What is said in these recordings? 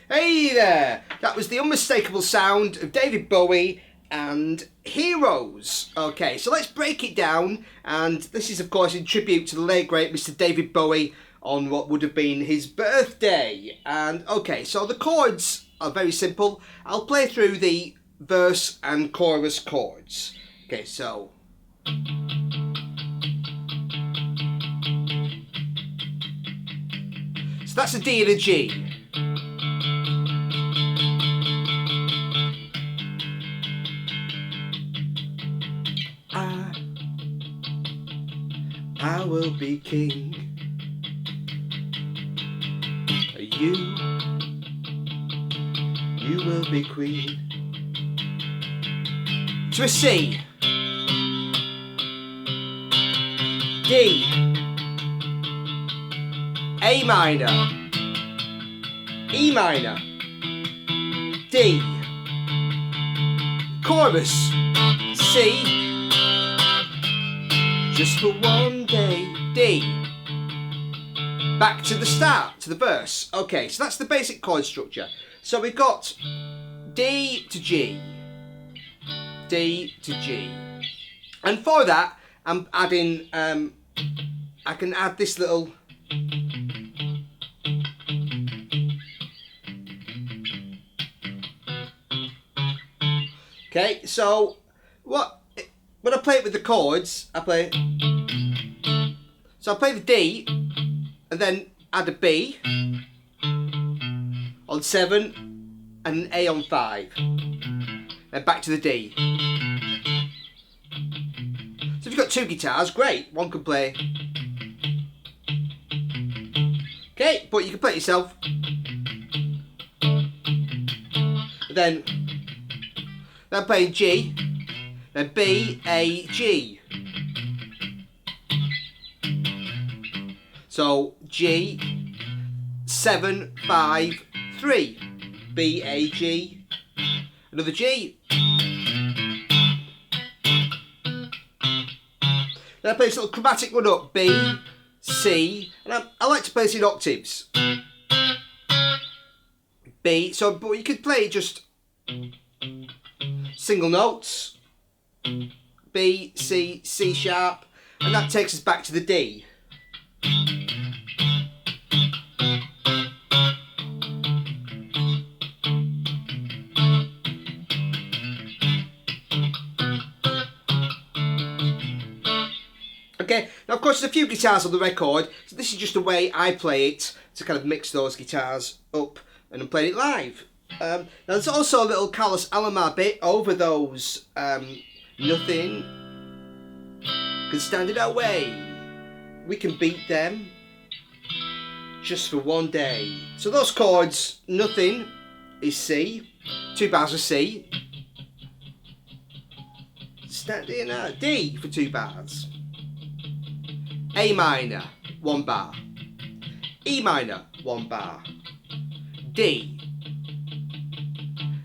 Hey there! That was the unmistakable sound of David Bowie and Heroes. Okay, so let's break it down, and this is of course in tribute to the late great Mr. David Bowie on what would have been his birthday. And okay, so the chords are very simple. I'll play through the verse and chorus chords. Okay, so that's a D and a G. I will be king. You will be queen. To a C. D. A minor. E minor. D. Chorus. C. Just for one day, D. Back to the start, to the verse. Okay, so that's the basic chord structure. So we've got D to G, D to G. And for that, I'm adding, I can add this little, okay, so when I play it with the chords, I play, so I play the D, and then add a B on 7, and an A on 5, then back to the D. So if you've got two guitars, great, one can play, okay, but you can play it yourself, and then playing G, then B, A, G. So G, 7, 5, 3. B, A, G. Another G. Then I play this little chromatic one up. B, C. And I like to play this in octaves. B. So, but you could play just single notes. B, C, C sharp, and that takes us back to the D. Okay, now of course there's a few guitars on the record, so this is just the way I play it to kind of mix those guitars up, and I'm playing it live. Now there's also a little Carlos Alomar bit over those. Nothing can stand in our way. We can beat them just for one day. So those chords, nothing is C, 2 bars of C. Standing out, D for 2 bars. A minor, 1 bar. E minor, 1 bar. D,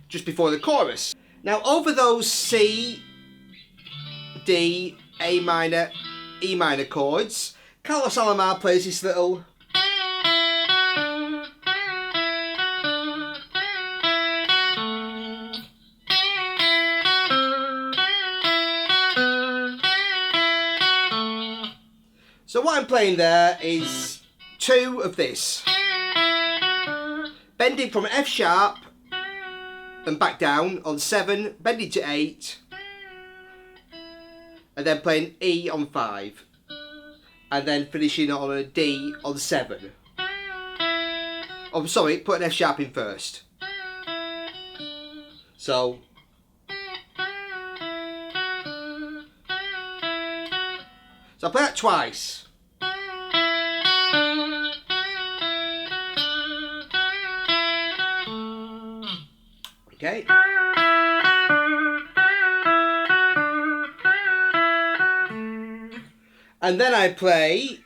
just before the chorus. Now over those C, D, A minor, E minor chords, Carlos Alomar plays this little so what I'm playing there is 2 of this, bending from F sharp and back down on 7, bending to 8, and then playing E on 5, and then finishing on a D on 7. Oh, sorry, put an F sharp in first. So I play that twice. Okay. And then I play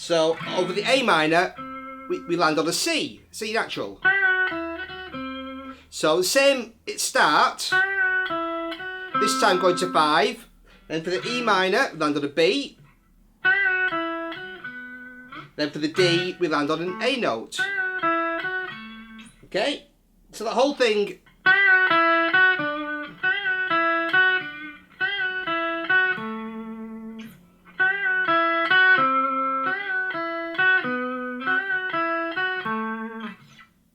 So over the A minor, we land on a C natural. So the same at start, this time going to 5, then for the E minor, we land on a B, then for the D, we land on an A note. Okay, so the whole thing.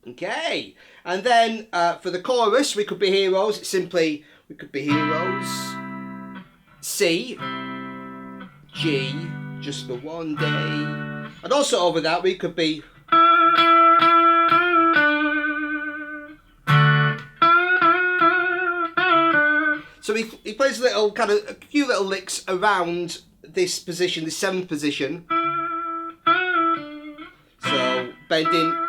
Okay, and then for the chorus, we could be heroes. It's simply, we could be heroes. C, G, just for one day. And also over that, we could be. So he plays a few little licks around this position, this 7th position. So bending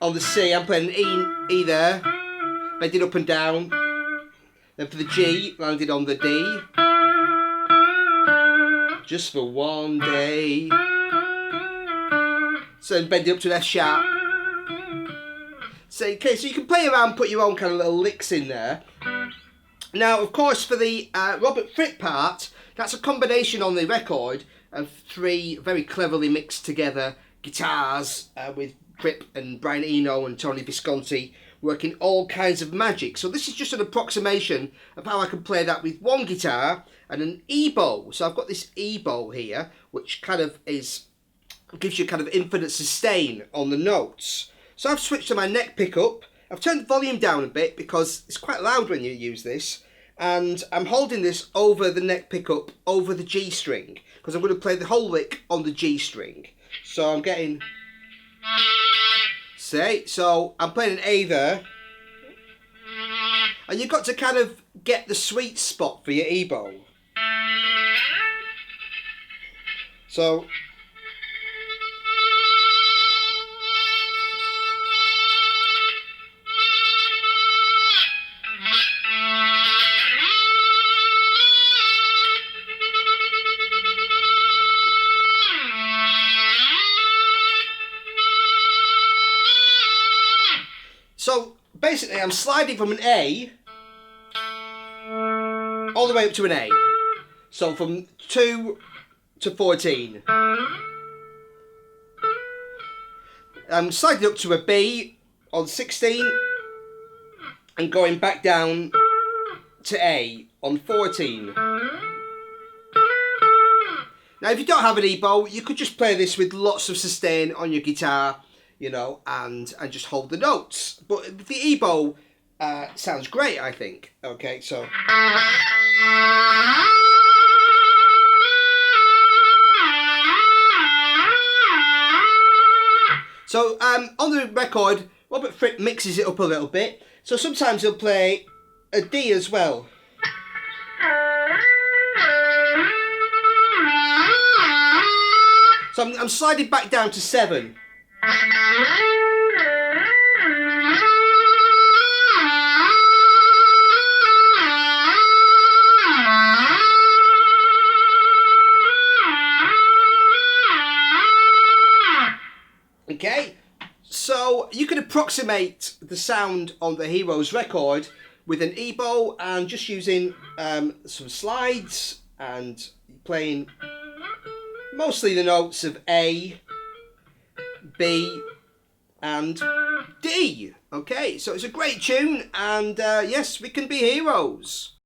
on the C, I'm playing an E there, bending up and down. Then for the G, landed on the D. Just for one day. So bending up to an F sharp. So, okay, so you can play around, put your own kind of little licks in there. Now, of course, for the Robert Fripp part, that's a combination on the record of 3 very cleverly mixed together guitars with Fripp and Brian Eno and Tony Visconti working all kinds of magic. So this is just an approximation of how I can play that with one guitar and an E-bow. So I've got this E-bow here, which kind of gives you kind of infinite sustain on the notes. So I've switched to my neck pickup. I've turned the volume down a bit because it's quite loud when you use this. And I'm holding this over the neck pickup, over the G string, because I'm going to play the whole lick on the G string. So I'm getting... so I'm playing an A there. And you've got to kind of get the sweet spot for your E-bow. So... So basically I'm sliding from an A all the way up to an A. So from 2 to 14. I'm sliding up to a B on 16 and going back down to A on 14. Now if you don't have an E-bow, you could just play this with lots of sustain on your guitar, you know, and just hold the notes. But the E-bow sounds great, I think. Okay, so... So, on the record, Robert Fripp mixes it up a little bit. So sometimes he'll play a D as well. So I'm sliding back down to 7. Okay, so you can approximate the sound on the Heroes record with an E-bow and just using some slides and playing mostly the notes of A, B and D. Okay, so it's a great tune and yes, we can be heroes.